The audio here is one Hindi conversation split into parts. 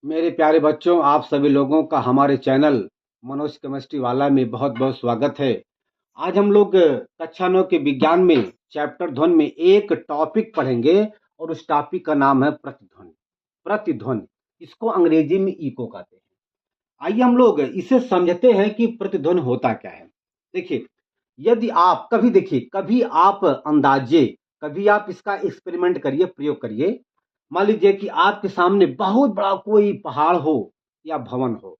मेरे प्यारे बच्चों, आप सभी लोगों का हमारे चैनल मनोज केमिस्ट्री वाला में बहुत बहुत स्वागत है। आज हम लोग कक्षा 9 के विज्ञान में चैप्टर ध्वनि में एक टॉपिक पढ़ेंगे और उस टॉपिक का नाम है प्रतिध्वनि। प्रतिध्वनि, इसको अंग्रेजी में इको कहते हैं। आइए हम लोग इसे समझते हैं कि प्रतिध्वनि होता क्या है। देखिए, यदि आप कभी आप अंदाजे, कभी आप इसका एक्सपेरिमेंट करिए, प्रयोग करिए। मान लीजिए कि आपके सामने बहुत बड़ा कोई पहाड़ हो या भवन हो।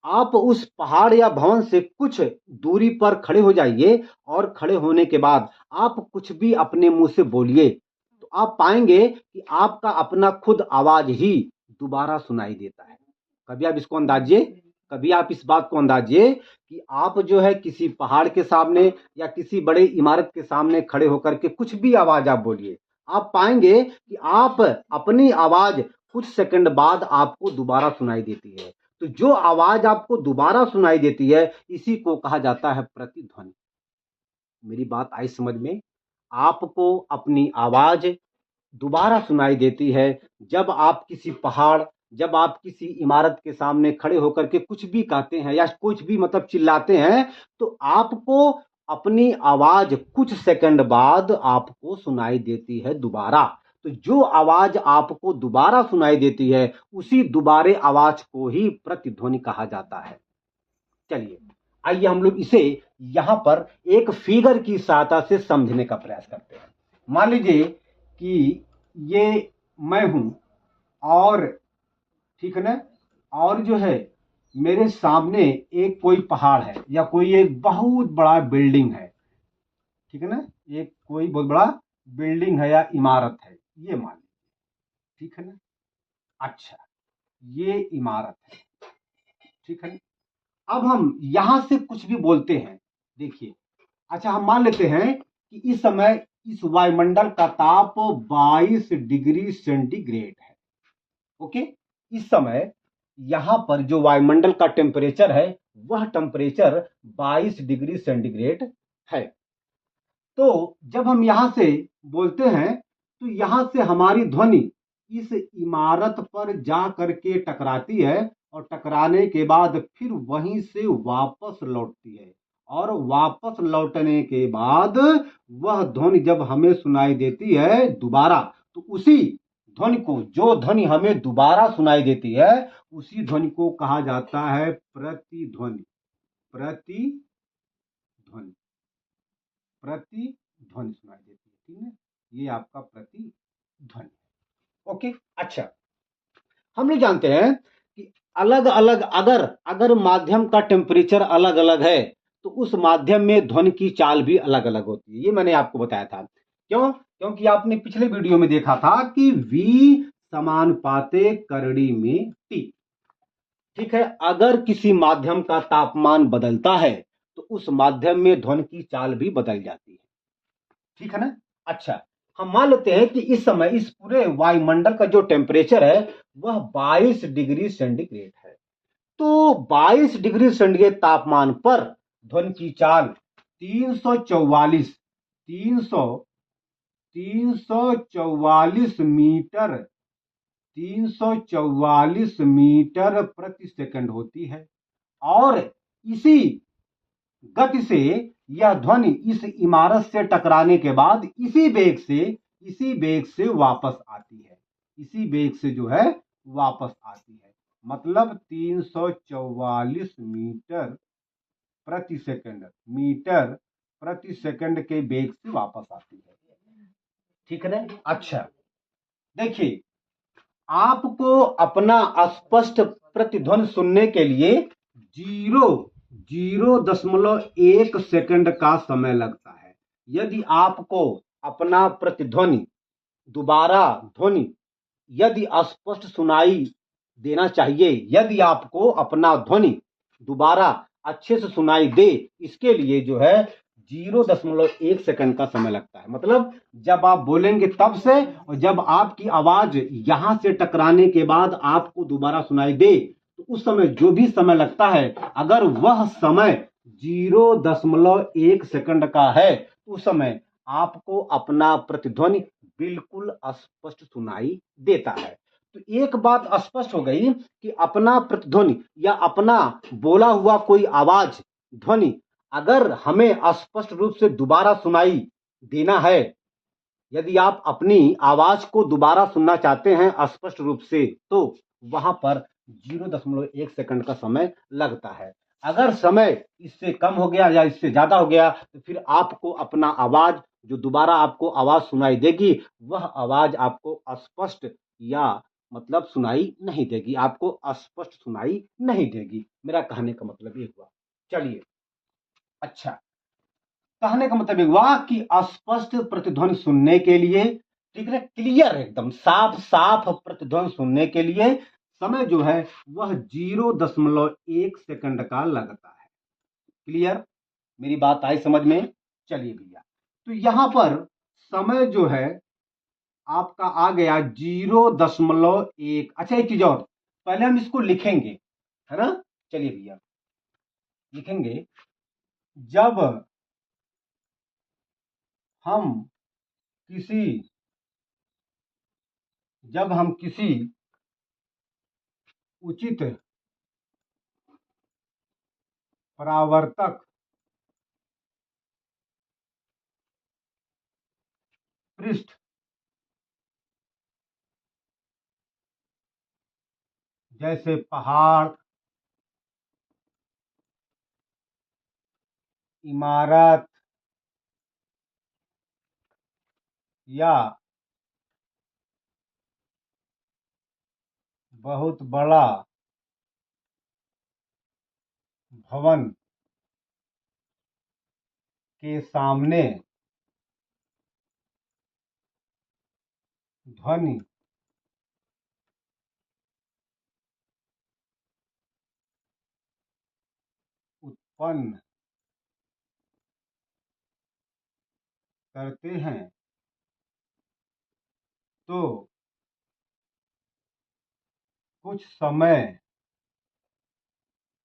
आप उस पहाड़ या भवन से कुछ दूरी पर खड़े हो जाइए और खड़े होने के बाद आप कुछ भी अपने मुंह से बोलिए तो आप पाएंगे कि आपका अपना खुद आवाज ही दोबारा सुनाई देता है। कभी आप इसको अंदाजिए, कभी आप इस बात को अंदाजिए कि आप जो है किसी पहाड़ के सामने या किसी बड़े इमारत के सामने खड़े होकर के कुछ भी आवाज आप बोलिए, आप पाएंगे कि आप अपनी आवाज कुछ सेकंड बाद आपको दोबारा सुनाई देती है। तो जो आवाज आपको दोबारा सुनाई देती है, इसी को कहा जाता है प्रतिध्वनि। मेरी बात आई समझ में? आपको अपनी आवाज दोबारा सुनाई देती है जब आप किसी पहाड़, जब आप किसी इमारत के सामने खड़े होकर के कुछ भी कहते हैं या कुछ भी मतलब चिल्लाते हैं, तो आपको अपनी आवाज कुछ सेकंड बाद आपको सुनाई देती है दोबारा। तो जो आवाज आपको दोबारा सुनाई देती है, उसी दोबारे आवाज को ही प्रतिध्वनि कहा जाता है। चलिए, आइए हम लोग इसे यहां पर एक फिगर की सहायता से समझने का प्रयास करते हैं। मान लीजिए कि ये मैं हूं और ठीक है ना, और जो है मेरे सामने एक कोई पहाड़ है या कोई एक बहुत बड़ा बिल्डिंग है। ठीक है ना, एक कोई बहुत बड़ा बिल्डिंग है या इमारत है, ये मान लीजिए। ठीक है ना, अच्छा, ये इमारत है। ठीक है ना, अब हम यहां से कुछ भी बोलते हैं। देखिए, अच्छा, हम मान लेते हैं कि इस समय इस वायुमंडल का ताप 22 डिग्री सेंटीग्रेड है। ओके, इस समय यहां पर जो वायुमंडल का टेम्परेचर है, वह टेम्परेचर 22 डिग्री सेंटीग्रेड है। तो जब हम यहां से बोलते हैं तो यहां से हमारी ध्वनि इस इमारत पर जा करके टकराती है और टकराने के बाद फिर वहीं से वापस लौटती है। और वापस लौटने के बाद वह ध्वनि जब हमें सुनाई देती है दोबारा, तो उसी ध्वनि को, जो ध्वनि हमें दोबारा सुनाई देती है, उसी ध्वनि को कहा जाता है प्रतिध्वनि। प्रतिध्वनि, प्रतिध्वनि सुनाई देती है। ठीक है, ये आपका प्रतिध्वनि। ओके, अच्छा, हम लोग जानते हैं कि अलग अलग, अगर अगर माध्यम का टेम्परेचर अलग अलग है तो उस माध्यम में ध्वनि की चाल भी अलग अलग होती है। ये मैंने आपको बताया था। क्यों? क्योंकि आपने पिछले वीडियो में देखा था कि V समानुपाते करड़ी में T। ठीक है, अगर किसी माध्यम का तापमान बदलता है तो उस माध्यम में ध्वनि की चाल भी बदल जाती है। ठीक है ना, अच्छा, हम मान लेते हैं कि इस समय इस पूरे वायुमंडल का जो टेम्परेचर है वह 22 डिग्री सेंटीग्रेड है। तो 22 डिग्री सेंटीग्रेड तापमान पर ध्वनि की चाल 344 344 मीटर 344 मीटर प्रति सेकंड होती है। और इसी गति से यह ध्वनि इस इमारत से टकराने के बाद इसी वेग से वापस आती है। इसी वेग से जो है वापस आती है, मतलब 344 मीटर प्रति सेकंड के वेग से वापस आती है। ठीक है ना, अच्छा, देखिए, आपको अपना स्पष्ट प्रतिध्वनि सुनने के लिए 0.1 सेकंड का समय लगता है। यदि आपको अपना प्रतिध्वनि दोबारा ध्वनि यदि स्पष्ट सुनाई देना चाहिए, यदि आपको अपना ध्वनि दोबारा अच्छे से सुनाई दे, इसके लिए जो है 0.1 सेकंड का समय लगता है। मतलब जब आप बोलेंगे तब से, और जब आपकी आवाज यहां से टकराने के बाद आपको दोबारा सुनाई दे, तो उस समय जो भी समय लगता है, अगर वह समय 0.1 सेकंड का है, उस समय आपको अपना प्रतिध्वनि बिल्कुल स्पष्ट सुनाई देता है। तो एक बात स्पष्ट हो गई कि अपना प्रतिध्वनि या अपना बोला हुआ कोई आवाज ध्वनि अगर हमें स्पष्ट रूप से दोबारा सुनाई देना है, यदि आप अपनी आवाज को दोबारा सुनना चाहते हैं स्पष्ट रूप से, तो वहां पर 0.1 सेकंड का समय लगता है। अगर समय इससे कम हो गया या इससे ज्यादा हो गया तो फिर आपको अपना आवाज जो दोबारा आपको आवाज सुनाई देगी वह आवाज आपको स्पष्ट या मतलब सुनाई नहीं देगी, आपको स्पष्ट सुनाई नहीं देगी। मेरा कहने का मतलब ये हुआ। चलिए, अच्छा, कहने का मतलब ये हुआ कि स्पष्ट प्रतिध्वनि सुनने के लिए, ठीक है, क्लियर एकदम साफ साफ प्रतिध्वनि सुनने के लिए समय जो है वह 0.1 सेकंड का लगता है। क्लियर, मेरी बात आई समझ में? चलिए भैया, तो यहां पर समय जो है आपका आ गया 0.1। अच्छा, एक चीज और, पहले हम इसको लिखेंगे, है ना? चलिए भैया, लिखेंगे जब हम किसी जब हम किसी उचित परावर्तक पृष्ठ जैसे पहाड़, इमारत या बहुत बड़ा भवन के सामने ध्वनि उत्पन्न करते हैं तो कुछ समय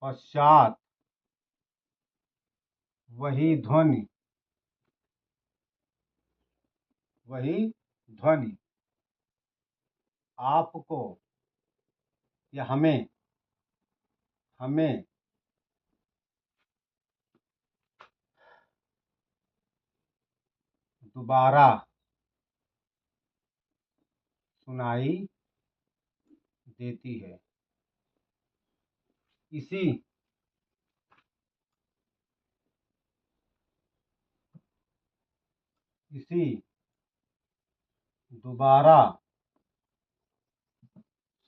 पश्चात वही ध्वनि आपको या हमें दोबारा सुनाई देती है। इसी दोबारा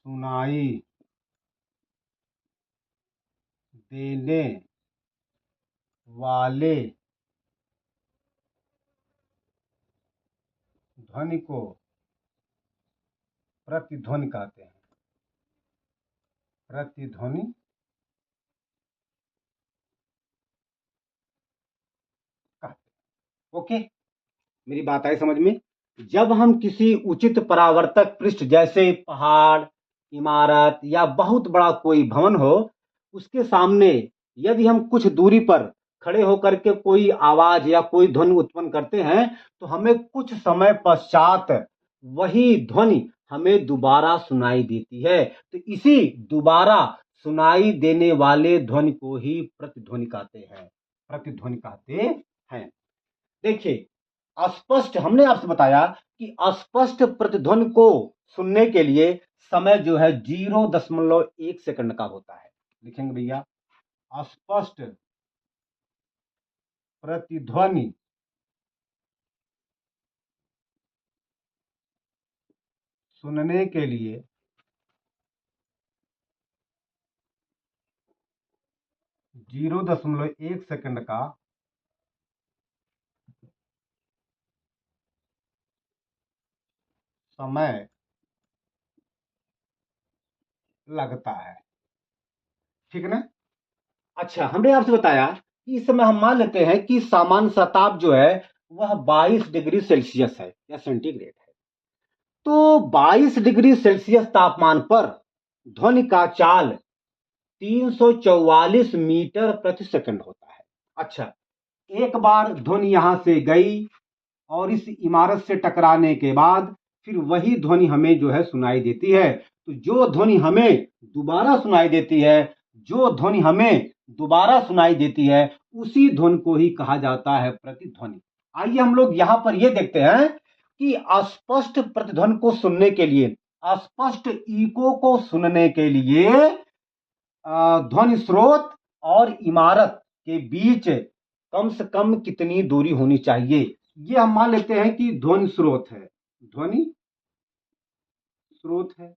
सुनाई देने वाले ध्वनि को प्रतिध्वनि कहते हैं। प्रतिध्वनि कहते हैं। ओके, मेरी बात आई समझ में? जब हम किसी उचित परावर्तक पृष्ठ जैसे पहाड़, इमारत या बहुत बड़ा कोई भवन हो उसके सामने यदि हम कुछ दूरी पर खड़े होकर के कोई आवाज या कोई ध्वनि उत्पन्न करते हैं तो हमें कुछ समय पश्चात वही ध्वनि हमें दोबारा सुनाई देती है। तो इसी दोबारा सुनाई देने वाले ध्वनि को ही प्रतिध्वनि कहते हैं। प्रतिध्वनि कहते हैं। देखिए, अस्पष्ट हमने आपसे बताया कि अस्पष्ट प्रतिध्वनि को सुनने के लिए समय जो है 0.1 सेकंड का होता है। लिखेंगे भैया, अस्पष्ट प्रतिध्वनि सुनने के लिए 0.1 सेकंड का समय लगता है। ठीक है ना? अच्छा, हमने आपसे बताया कि इस समय हम मान लेते हैं कि सामान्य ताप जो है वह 22 डिग्री सेल्सियस है या सेंटीग्रेड है। तो 22 डिग्री सेल्सियस तापमान पर ध्वनि का चाल 344 मीटर प्रति सेकंड होता है। अच्छा, एक बार ध्वनि यहां से गई और इस इमारत से टकराने के बाद फिर वही ध्वनि हमें जो है सुनाई देती है। तो जो ध्वनि हमें दोबारा सुनाई देती है, जो ध्वनि हमें दोबारा सुनाई देती है, उसी ध्वनि को ही कहा जाता है प्रतिध्वनि। आइए हम लोग यहां पर यह देखते हैं कि अस्पष्ट प्रतिध्वनि को सुनने के लिए, अस्पष्ट इको को सुनने के लिए ध्वनि स्रोत और इमारत के बीच कम से कम कितनी दूरी होनी चाहिए। ये हम मान लेते हैं कि ध्वनि स्रोत है, ध्वनि स्रोत है,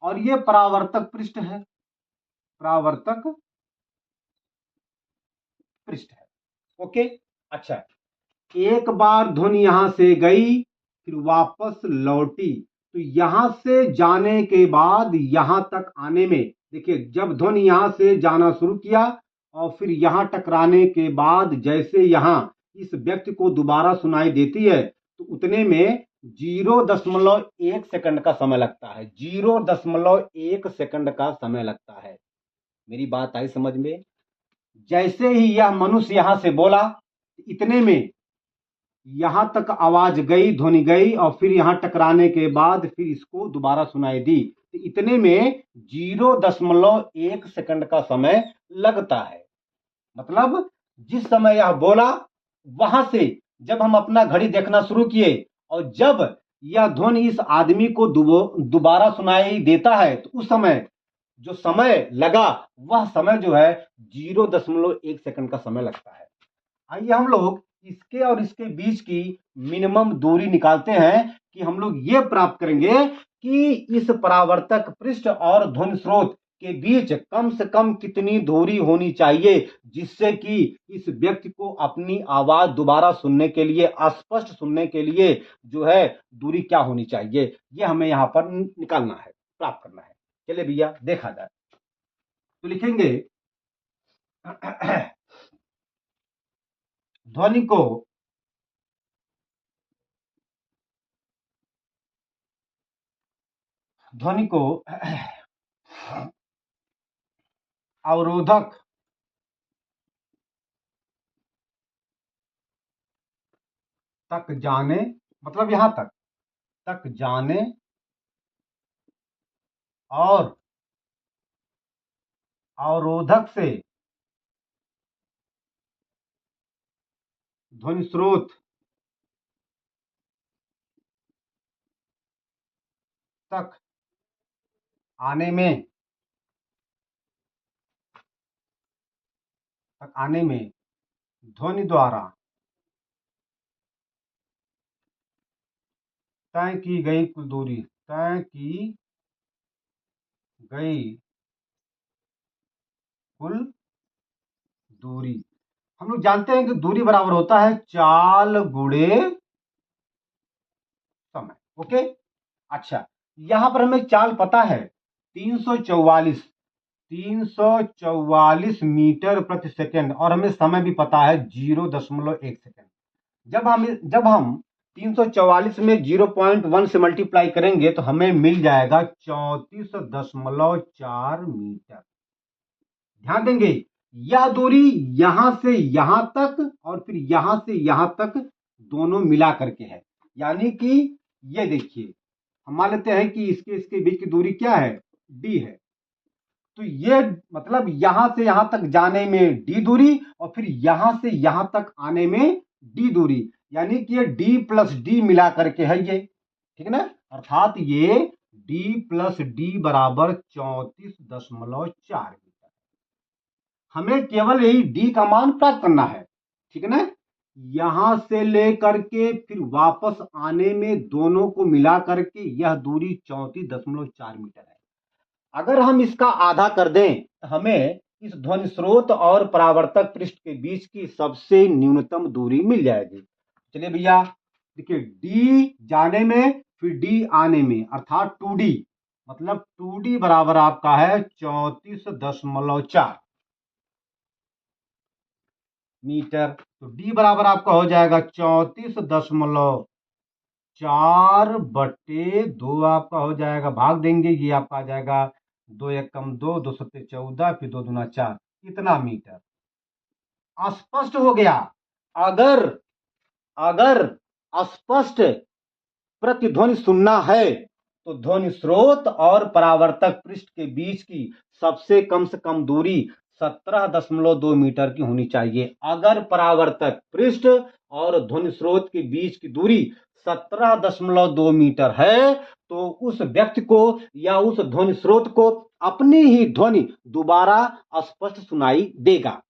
और ये परावर्तक पृष्ठ है, परावर्तक पृष्ठ है। ओके, अच्छा, एक बार ध्वनि यहां से गई फिर वापस लौटी, तो यहां से जाने के बाद यहां तक आने में, देखिए जब ध्वनि यहां से जाना शुरू किया और फिर यहां टकराने के बाद जैसे यहां इस व्यक्ति को दोबारा सुनाई देती है, तो उतने में 0.1 सेकंड का समय लगता है, 0.1 सेकंड का समय लगता है। मेरी बात आई समझ में? जैसे ही यह मनुष्य यहां से बोला, इतने में यहां तक आवाज गई, ध्वनि गई, और फिर यहां टकराने के बाद फिर इसको दोबारा सुनाई दी, तो इतने में 0.1 सेकंड का समय लगता है। मतलब जिस समय यह बोला, वहां से जब हम अपना घड़ी देखना शुरू किए और जब यह ध्वनि इस आदमी को दोबारा सुनाई देता है, तो उस समय जो समय लगा वह समय जो है 0.1 सेकंड का समय लगता है। आइए हम लोग इसके और इसके बीच की मिनिमम दूरी निकालते हैं कि हम लोग ये प्राप्त करेंगे कि इस परावर्तक पृष्ठ और ध्वनि स्रोत के बीच कम से कम कितनी दूरी होनी चाहिए, जिससे कि इस व्यक्ति को अपनी आवाज दोबारा सुनने के लिए, स्पष्ट सुनने के लिए जो है दूरी क्या होनी चाहिए, ये हमें यहां पर निकालना है, प्राप्त करना है। चलिए भैया देखा जाए, तो लिखेंगे ध्वनि को ध्वनि को अवरोधक तक जाने, मतलब यहां तक जाने और अवरोधक से ध्वनि स्रोत तक आने में ध्वनि द्वारा तय की गई कुल दूरी, तय की गई कुल दूरी, हम लोग जानते हैं कि दूरी बराबर होता है चाल गुणे समय। ओके, अच्छा, यहां पर हमें चाल पता है 344 मीटर प्रति सेकंड, और हमें समय भी पता है 0.1 सेकंड। जब हम 344 में 0.1 से मल्टीप्लाई करेंगे तो हमें मिल जाएगा 34.4 मीटर। ध्यान देंगे, यह दूरी यहां से यहां तक और फिर यहां से यहां तक दोनों मिला करके है, यानी कि ये देखिए, हम मान लेते हैं कि इसके इसके बीच की दूरी क्या है, डी है। तो ये मतलब यहां से यहां तक जाने में डी दूरी और फिर यहां से यहां तक आने में डी दूरी, यानी कि ये डी प्लस डी मिला करके है ये, ठीक है ना, अर्थात ये डी प्लस डी बराबर 34.4 मीटर। हमें केवल यही डी का मान प्राप्त करना है, ठीक है ना। यहां से लेकर के फिर वापस आने में दोनों को मिला करके यह दूरी 34.4 मीटर है। अगर हम इसका आधा कर दें तो हमें इस ध्वनि स्रोत और परावर्तक पृष्ठ के बीच की सबसे न्यूनतम दूरी मिल जाएगी। चलिए भैया देखिए, डी जाने में फिर डी आने में, अर्थात 2D, मतलब 2D बराबर आपका है 34.4 मीटर। तो डी बराबर आपका हो जाएगा 34.4/2 आपका हो जाएगा, भाग देंगे, ये आपका आ जाएगा 2 एकम 2, 2 सत्ते 14, फिर 2 दूना 4, इतना मीटर। स्पष्ट हो गया। अगर अगर स्पष्ट प्रतिध्वनि सुनना है तो ध्वनि स्रोत और परावर्तक पृष्ठ के बीच की सबसे कम से कम दूरी 17.2 मीटर की होनी चाहिए। अगर परावर्तक पृष्ठ और ध्वनि स्रोत के बीच की दूरी 17.2 मीटर है तो उस व्यक्ति को या उस ध्वनि स्रोत को अपनी ही ध्वनि दोबारा स्पष्ट सुनाई देगा।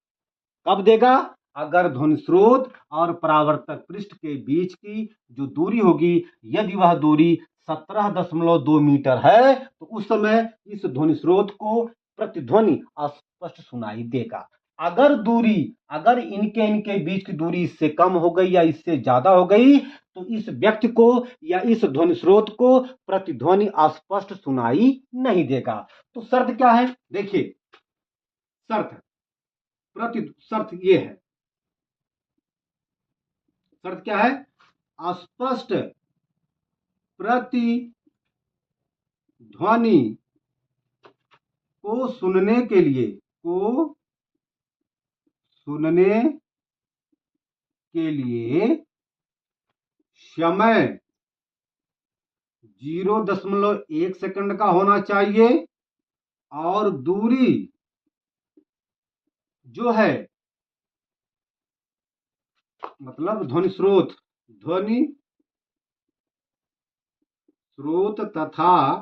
कब देगा? अगर ध्वनि स्रोत और परावर्तक पृष्ठ के बीच की जो दूरी होगी, यदि वह दूरी 17.2 मीटर है तो उस समय इस ध्वनि स्रोत को प्रतिध्वनि स्पष्ट सुनाई देगा। अगर इनके बीच की दूरी इससे कम हो गई या इससे ज्यादा हो गई तो इस व्यक्ति को या इस ध्वनि स्रोत को प्रतिध्वनि स्पष्ट सुनाई नहीं देगा। तो शर्त क्या है? देखिए, शर्त ये है, शर्त क्या है? स्पष्ट प्रतिध्वनि को सुनने के लिए समय 0.1 सेकंड का होना चाहिए और दूरी जो है, मतलब ध्वनि स्रोत तथा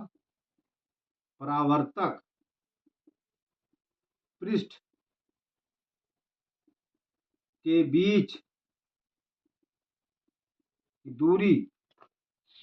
परावर्तक पृष्ठ के बीच दूरी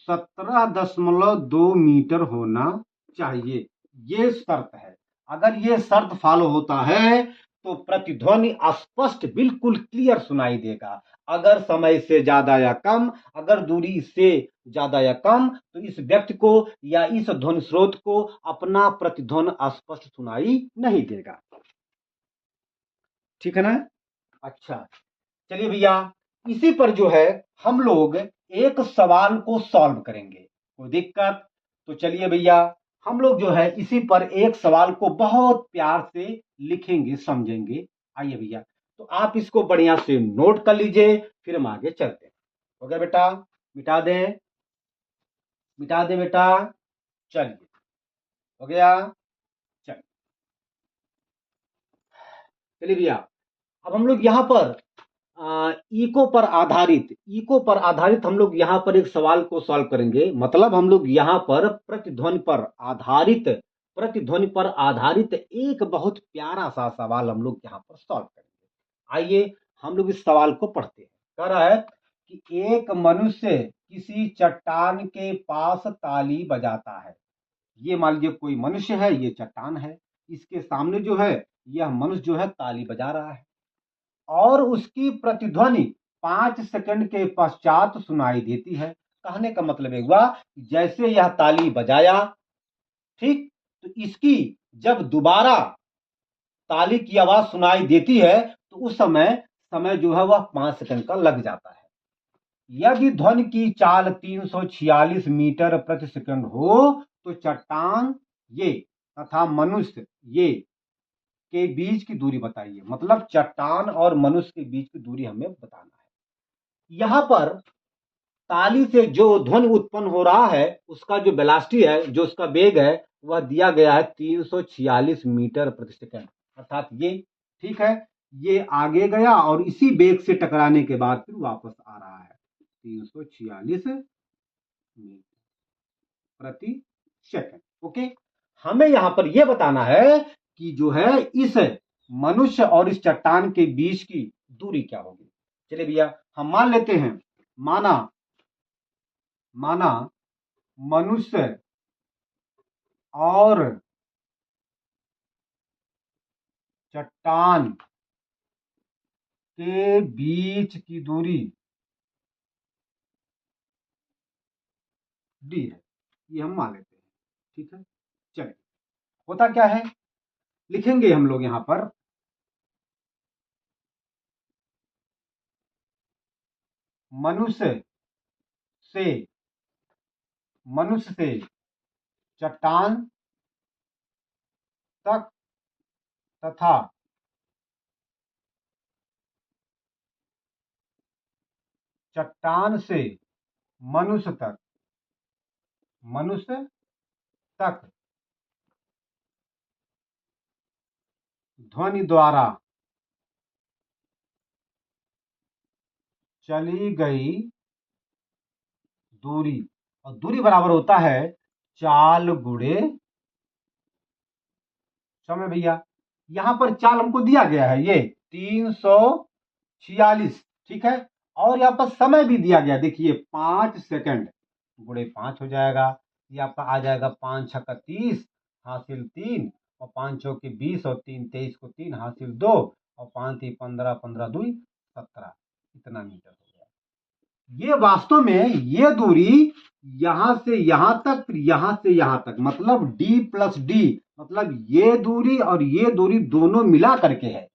17.2 मीटर होना चाहिए। ये शर्त है। अगर ये शर्त फॉलो होता है तो प्रतिध्वनि स्पष्ट बिल्कुल क्लियर सुनाई देगा। अगर समय से ज्यादा या कम, अगर दूरी से ज्यादा या कम तो इस व्यक्ति को या इस ध्वनि स्रोत को अपना प्रतिध्वनि स्पष्ट सुनाई नहीं देगा। ठीक है ना? अच्छा, चलिए भैया, इसी पर जो है हम लोग एक सवाल को सॉल्व करेंगे। कोई दिक्कत? तो चलिए भैया, हम लोग जो है इसी पर एक सवाल को बहुत प्यार से लिखेंगे, समझेंगे। आइए भैया, तो आप इसको बढ़िया से नोट कर लीजिए, फिर हम आगे चलते हैं। हो गया बेटा? मिटा दें, मिटा दें बेटा। चलिए, हो गया? चलिए, चलिए भैया, अब हम लोग यहाँ पर इको पर आधारित हम लोग यहाँ पर एक सवाल को सॉल्व करेंगे। मतलब हम लोग यहाँ पर प्रतिध्वनि पर आधारित एक बहुत प्यारा सा सवाल हम लोग यहाँ पर सॉल्व करेंगे। आइए हम लोग इस सवाल को पढ़ते हैं। कह रहा है कि एक मनुष्य किसी चट्टान के पास ताली बजाता है। ये मान लीजिए कोई मनुष्य है, ये चट्टान है, इसके सामने जो है यह मनुष्य जो है ताली बजा रहा है और उसकी प्रतिध्वनि 5 सेकंड के पश्चात सुनाई देती है। कहने का मतलब एक हुआ, जैसे यह ताली बजाया, ठीक, तो इसकी जब दोबारा ताली की आवाज सुनाई देती है तो उस समय जो है वह 5 सेकंड का लग जाता है। यदि ध्वनि की चाल 346 मीटर प्रति सेकंड हो तो चट्टान ये तथा मनुष्य ये के बीच की दूरी बताइए। मतलब चट्टान और मनुष्य के बीच की दूरी हमें बताना है। यहां पर ताली से जो ध्वनि उत्पन्न हो रहा है उसका जो वेलोसिटी है, जो उसका वेग है, वह दिया गया है 346 मीटर प्रति सेकंड। अर्थात ये, ठीक है, ये आगे गया और इसी वेग से टकराने के बाद फिर वापस आ रहा है 346 मीटर प्रति सेकंड। ओके, हमें यहां पर यह बताना है कि जो है इस मनुष्य और इस चट्टान के बीच की दूरी क्या होगी। चलिए भैया, हम मान लेते हैं, माना मनुष्य और चट्टान के बीच की दूरी डी है, ये हम मान लेते हैं। ठीक है, चलिए, होता क्या है लिखेंगे हम लोग यहां पर, मनुष्य से चट्टान तक तथा चट्टान से मनुष्य तक मनुष्य तक ध्वनि द्वारा चली गई दूरी, और दूरी बराबर होता है चाल गुणे समय। भैया यहां पर चाल हमको दिया गया है ये 346, ठीक है, और यहाँ पर समय भी दिया गया, देखिए 5 सेकंड गुणे 5 हो जाएगा, ये आपका आ जाएगा 5 छक्का 30 हासिल 3, और 5 चौके 20, और 3 23 को 3 हासिल 2, और 5 3 15, 15 2 17, इतना मीटर हो गया। ये वास्तव में ये दूरी यहां से यहां तक, फिर यहां से यहां तक, मतलब d प्लस डी, मतलब ये दूरी और ये दूरी दोनों मिला करके है।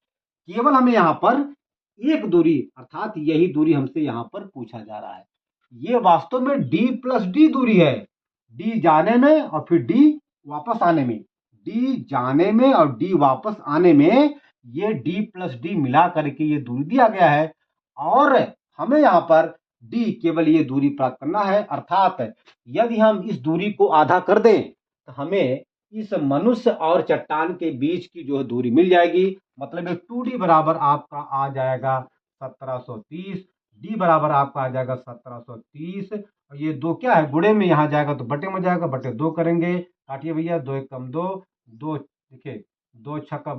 केवल हमें यहां पर एक दूरी, अर्थात यही दूरी हमसे यहां पर पूछा जा रहा है। ये वास्तव में d प्लस डी दूरी है, d जाने में और फिर d वापस आने में, d जाने में और d वापस आने में, ये d प्लस डी मिला करके ये दूरी दिया गया है। और हमें यहां पर d केवल ये दूरी प्राप्त करना है, अर्थात यदि हम इस दूरी को आधा कर दें तो हमें इस मनुष्य और चट्टान के बीच की जो दूरी मिल जाएगी। मतलब 2d बराबर आपका आ जाएगा 1730, d बराबर आपका आ जाएगा 1730, और ये दो क्या है गुणे में, यहाँ जाएगा तो बटे में जाएगा, बटे 2 करेंगे, काटिए भैया, 2 1 कम 2, 2 देखिए 2 छक्का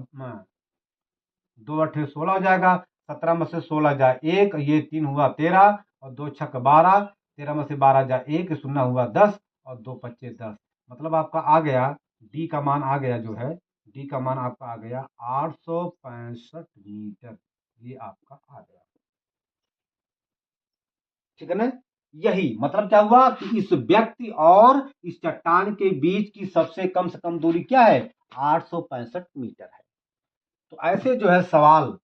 2 8 16 हो जाएगा, 17 में से 16 जाए 1, ये 3 हुआ 13, और 2 छक्का 12, 13 में से 12 जाए 1, 0 हुआ 10, और 2 पच्चे 10, मतलब आपका आ गया डी का मान आ गया, जो है डी का मान आपका आ गया 865 मीटर, ये आपका आ गया, ठीक है ना। यही मतलब क्या हुआ कि इस व्यक्ति और इस चट्टान के बीच की सबसे कम से कम दूरी क्या है, 865 मीटर है। तो ऐसे जो है सवाल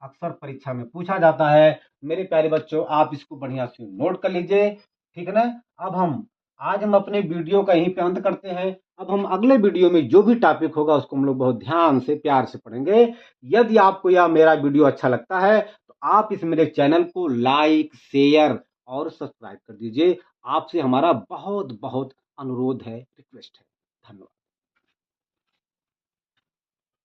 अक्सर परीक्षा में पूछा जाता है। मेरे प्यारे बच्चों, आप इसको बढ़िया से नोट कर लीजिए, ठीक है ना। अब आज हम अपने वीडियो का यहीं पे अंत करते हैं। अब हम अगले वीडियो में जो भी टॉपिक होगा उसको हम लोग बहुत ध्यान से प्यार से पढ़ेंगे। यदि आपको यह मेरा वीडियो अच्छा लगता है तो आप इस मेरे चैनल को लाइक, शेयर और सब्सक्राइब कर दीजिए। आपसे हमारा बहुत बहुत अनुरोध है, रिक्वेस्ट है। धन्यवाद।